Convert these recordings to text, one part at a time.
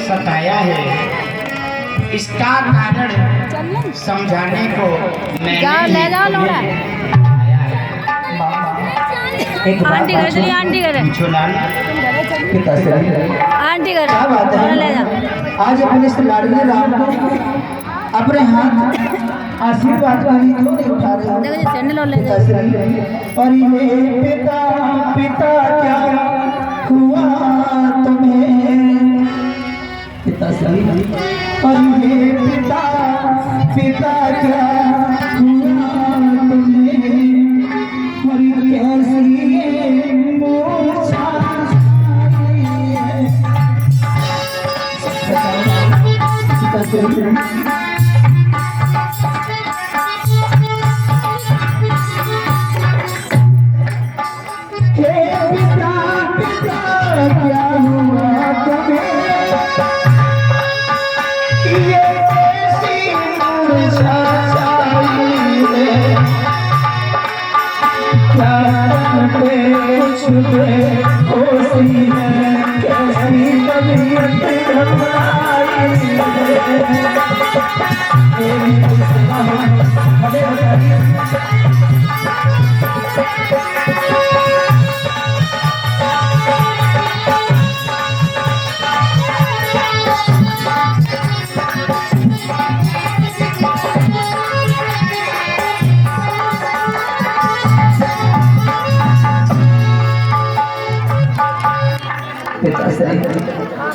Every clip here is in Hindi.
सताया है, इसका कारण समझाने को मैंने आंटी घर चलिए, आंटी घर आंटी घर क्या बात है? ले जाओ। आज अपने इस लाडले राम को अपने हाथ आशीर्वाद वाली क्यों नहीं उठा रहे हो? देखो जी सैंडल और ले जाओ। और ये पिता पिता क्या हुआ तुम्हें पिताश्री, और ये पिता पिता क्या हुआ तुम्हें, और कैसी मूर्छा पिताश्री।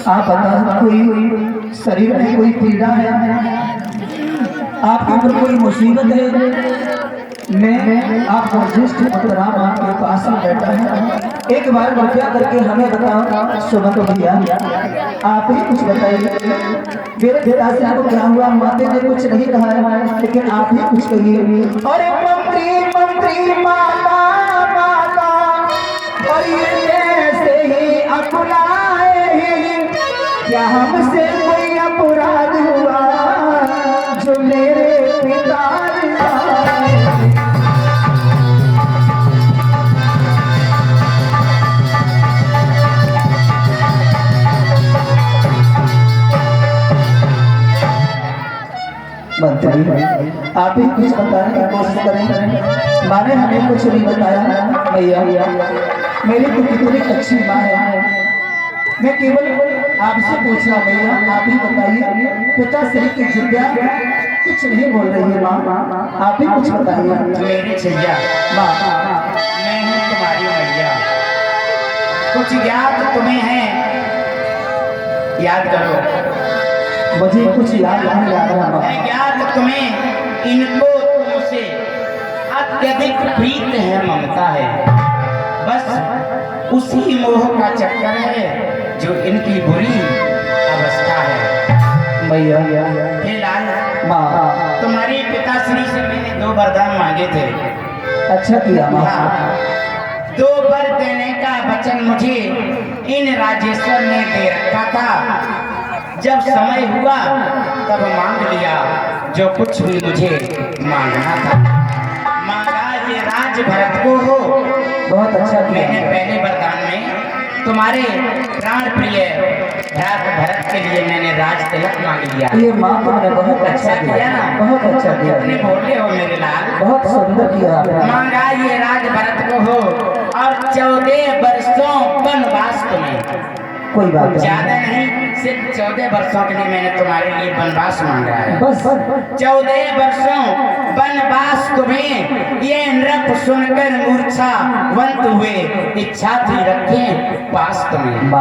आप बता, कोई शरीर में कोई पीड़ा है, आपके ऊपर कोई मुसीबत है? मैं आपको ज्येष्ठ पुत्राम आपके पास में बैठा हूँ, एक बार कृपया करके हमें बताओ। सुबह तो भैया आप ही कुछ बताइए, मेरे पिता से आपको क्या हुआ? माते ने कुछ नहीं कहा है, लेकिन आप ही कुछ कहिए। अरे मंत्री मंत्री माता माता, और ये ऐसे ही अकुलाए, क्या हमसे कोई अपराध हुआ जो मेरे पिता ने? मंत्री आप ही कुछ बताने की कोशिश करें। माने हमें कुछ नहीं बताया भैया, मेरी तो कितनी अच्छी माँ है, मैं केवल आपसे पूछ रहा भैया, आप ही बताइए। पिताश्री की जिज्ञा कुछ नहीं बोल रही है माँ, आप ही कुछ बताइए। मेरी छैया माँ, मैं हूँ तुम्हारी मैया, कुछ याद तुम्हें है, याद करो। मुझे कुछ याद नहीं आ रहा माँ। है याद तुम्हें, इनको तुमसे अत्यधिक प्रीत है, ममता है, बस उसी मोह का चक्कर है जो इनकी बुरी अवस्था है। भैया हे लाल, माँ, तुम्हारी पिताश्री से मैंने 2 वरदान मांगे थे। अच्छा किया माँ। 2 वर देने का वचन मुझे इन राजेश्वर ने दे रखा था, जब समय हुआ तब मांग लिया जो कुछ भी मुझे मांगना था। मांगा ये राज भरत को हो। बहुत अच्छा किया। मैंने पहले वरदान में तुम्हारे प्राण प्रिय भरत के लिए मैंने राज तिलक मांग लिया। ये माँ तुमने बहुत अच्छा किया ना, बहुत अच्छा किया, कितने भोले हो मेरे लाल। बहुत सुंदर किया। मांगा ये राज भरत को हो, और 14 वर्षों वनवास तुम्हें। कोई बात नहीं, ज्यादा नहीं, सिर्फ 14 वर्षों के लिए मैंने तुम्हारे लिए वनवास मांगा है। बस 14 वर्षों वनवास तुम्हें। ये नृप सुनकर मूर्छावंत हुए, इच्छा थी रखें पास तुम्हें।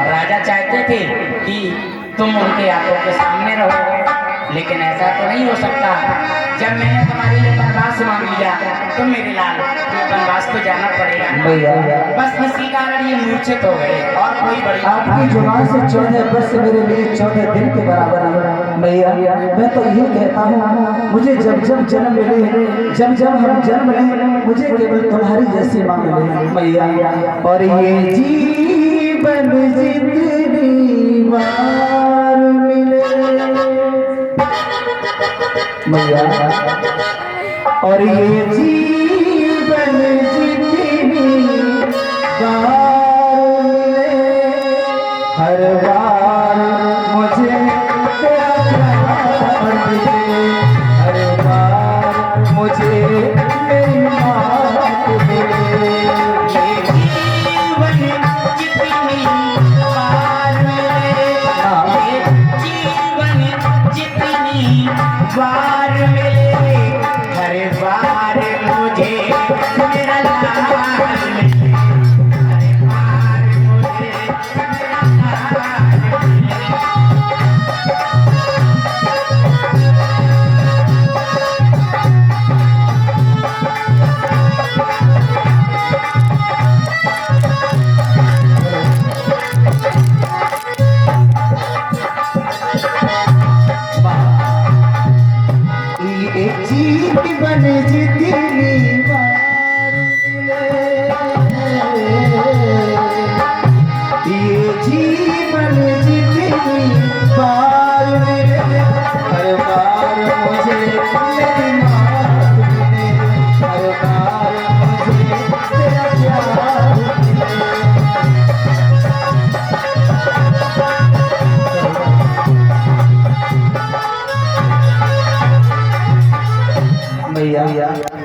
राजा चाहते थे कि तुम उनके आंखों के सामने रहो, लेकिन ऐसा तो नहीं हो सकता। जब मैंने तुम्हारे लिए वनवास मांग लिया तो मेरे लाल वनवास तो जाना पड़ेगा ना। बस इसी कारण ये मूर्छित हो गए, और कोई बड़ी आपकी जुबान से 14 वर्ष मेरे लिए 14 दिन के बराबर है भैया। मैं तो यही कहता हूँ, मुझे जब जब जन्म मिले, जब जब हम जन्म लें, मुझे केवल तुम्हारी जैसी माँ मिले भैया। और ये जीवन जितनी बार मिले भैया, और ये जीवन जितनी बार मिले, हर बार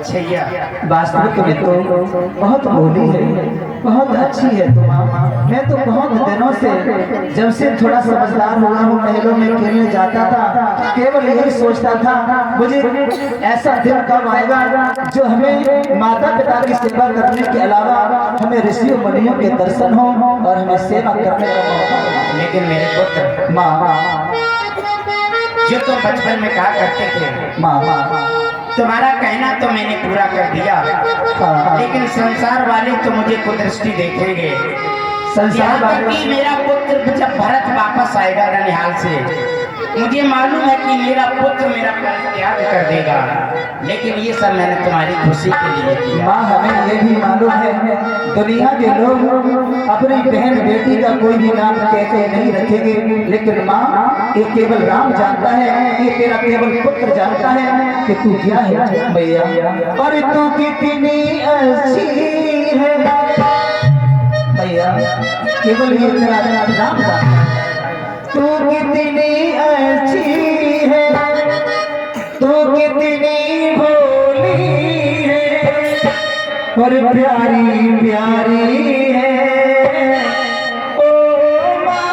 छैया वास्तविक में तो बहुत भोली है, बहुत अच्छी है तुम। मैं तो बहुत दिनों से, जब से थोड़ा समझदार हुआ हूँ, महलों में खेलने जाता था, केवल यही सोचता था मुझे ऐसा दिन कब आएगा जो हमें माता पिता की सेवा करने के अलावा हमें ऋषियों मुनियों के दर्शन हो और हमें सेवा करने का मौका मिले। लेकिन मेरे पुत्र माँ, जो तुम बचपन में कहा करते थे, माँ, तुम्हारा कहना तो मैंने पूरा कर दिया, लेकिन संसार वाले तो मुझे कुदृष्टि देखेंगे। संसार वाले मेरा पुत्र जब भरत वापस आएगा ननिहाल से, मुझे मालूम है कि मेरा पुत्र मेरा परित्याग कर देगा, लेकिन ये सब मैंने तुम्हारी खुशी के लिए किया। माँ, हमें ये भी मालूम है दुनिया के लोग अपनी बहन बेटी का कोई भी नाम कहते नहीं रखेंगे, लेकिन माँ ये केवल राम जानता है, ये तेरा केवल पुत्र जानता है कि तू क्या है भैया, और तू कितनी अच्छी है भैया, केवल ये तेरा राम जानता है। तू कितनी अच्छी है, तू कितनी भोली है और प्यारी प्यारी है। ओ माँ,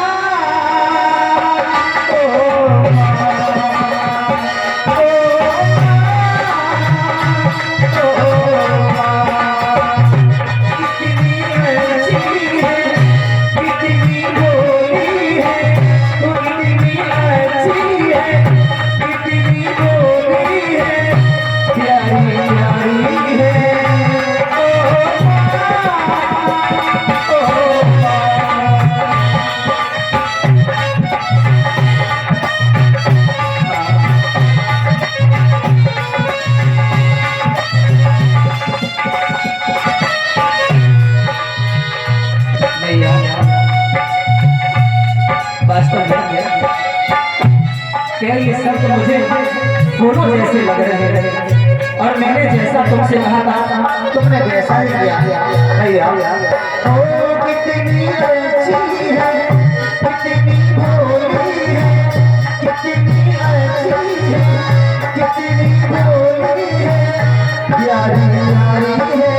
ओ ये शब्द मुझे फूलों जैसे लग रहे हैं, और मैंने जैसा तुमसे कहा था तुमने वैसा ही किया भैया। ओ कितनी अच्छी है, कितनी भोली है, कितनी अच्छी है, कितनी भोली है, प्यारी प्यारी है।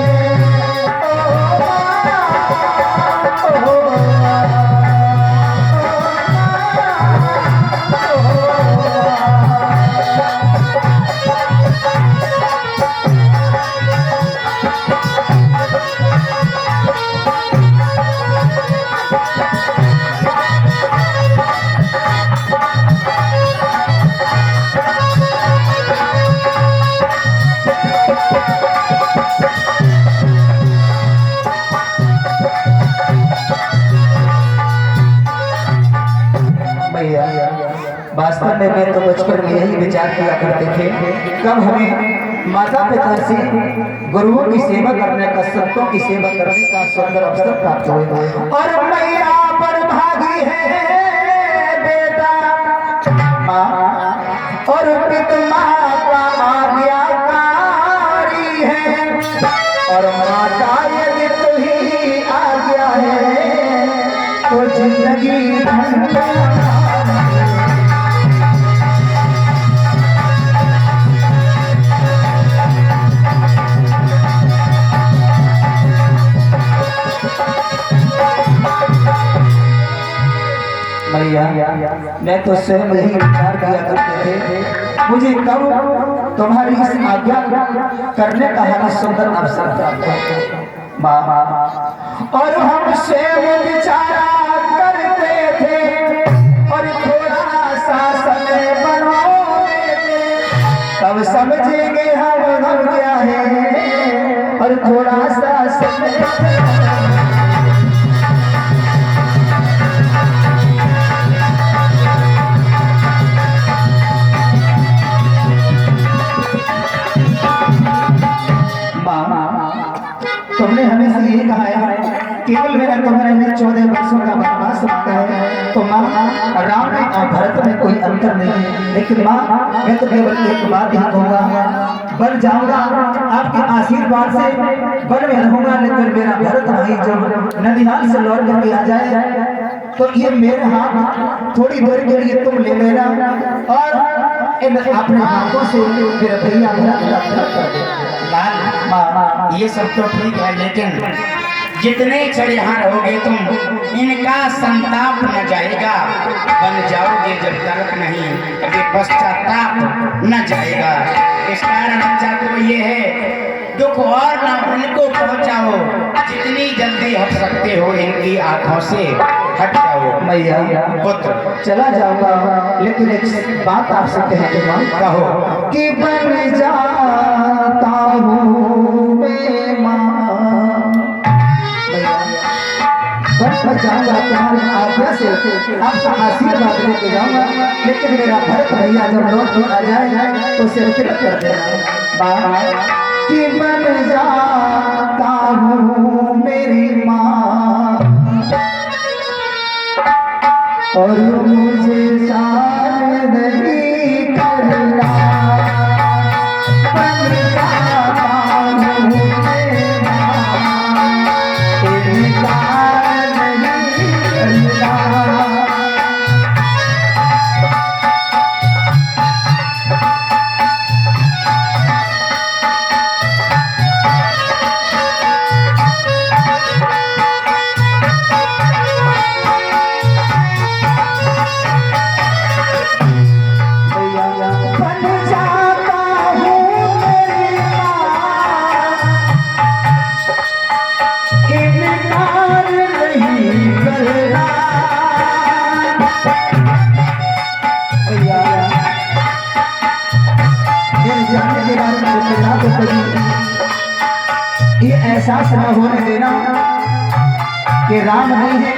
वास्तव में मैं तो बचपन में यही विचार किया करते थे, कब हमें माता पिता से गुरुओं की सेवा करने का, संतों की सेवा करने का सुंदर अवसर प्राप्त हुए। और मैया पर भागी है बेटा माँ, और पिता का आज्ञाकारी है, और माता यदि तू ही आज्ञा है तो जिंदगी धन्य। मैं तो स्वयं यही विचार किया करते थे, मुझे कब तुम्हारी इस आज्ञा करने का हमें सुंदर अवसर प्राप्त हो। और हम स्वयं विचारा करते माँ राम और भरत में कोई अंतर नहीं है, लेकिन माँ मैं तो केवल एक बात ही कहूँगा, बन जाऊंगा आपके आशीर्वाद से, बन में रहूंगा, लेकिन मेरा भरत भाई जब ननिहाल से लौट करके आ जाए तो ये मेरे हाथ थोड़ी देर के लिए तुम ले लेना और इन अपने हाथों से मेरे भैया लाल ये सब तो ठीक है, लेकिन जितने क्षण यहाँ रहोगे तुम इनका संताप न जाएगा, बन जाओगे जब तक नहीं ये पश्चाताप न जाएगा। इस कारण अच्छा तो ये है दुख और ना उनको पहुंचाओ, जितनी जल्दी हट सकते हो इनकी आंखों से हट जाओ। मैया पुत्र चला जाऊंगा, लेकिन एक बात आपसे कहने मां कहो कि बन जाता हूँ मैं मां, बन जाऊंगा तुम्हारी आज्ञा से, आपका आशीर्वाद लेके जाऊंगा, लेकिन मेरा भरत भैया जब लौट आ जाए तो सिर फिर कर देना कि बन जाता हूँ मेरी माँ और मुझे शायद नहीं करना, बन जाता हूँ मेरी माँ, इनकार नहीं करना। ये एहसास न होने देना कि राम नहीं है,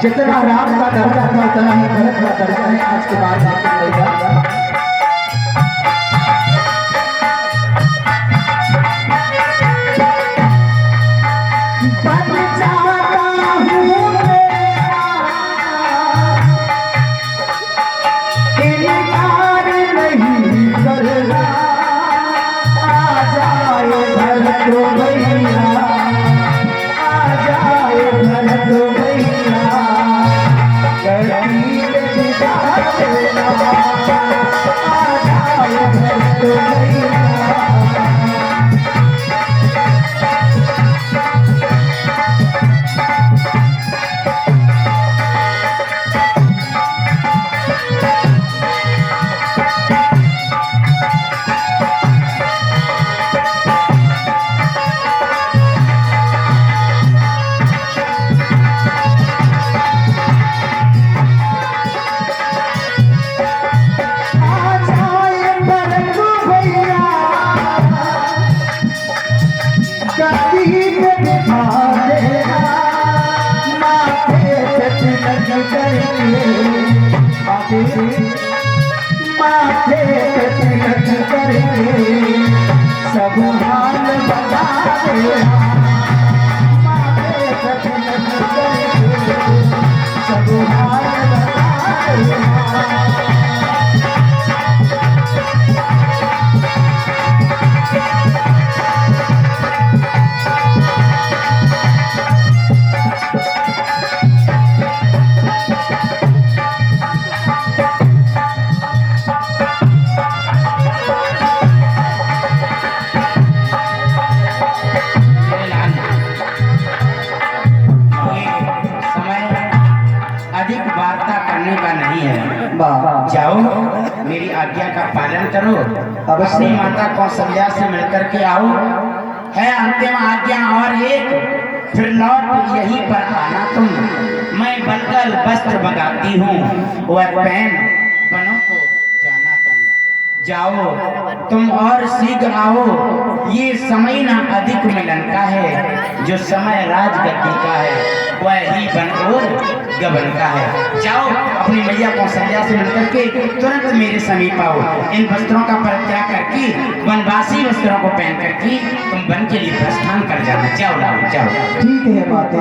जितना राम का दर्जा था उतना ही भरत का दर्जा है। आज के बाद माथे पे तिलक करके सब हाल बता दे, माथे पे तिलक करके सब हाल बता दे। जाओ मेरी आज्ञा का पालन करो, अपनी माता कौशल्या से मिलकर के आओ, है अंतिम आज्ञा और एक, फिर लौट यहीं पर आना तुम। मैं बंडल वस्त्र मंगाती हूँ, वह पहन बनो को जाना तुम। जाओ तुम और शीघ्र आओ, ये समय ना अधिक मिलन का है, जो समय राजगद्दी का है वह ही बन और गबन का है। जाओ अपनी मैया कौशल्या से मिलकर के तुरंत मेरे समीप आओ, इन वस्त्रों का परित्याग करके वनवासी वस्त्रों को पहन करके तुम वन के लिए प्रस्थान कर जाना। जाओ लाओ जाओ। ठीक है बात है।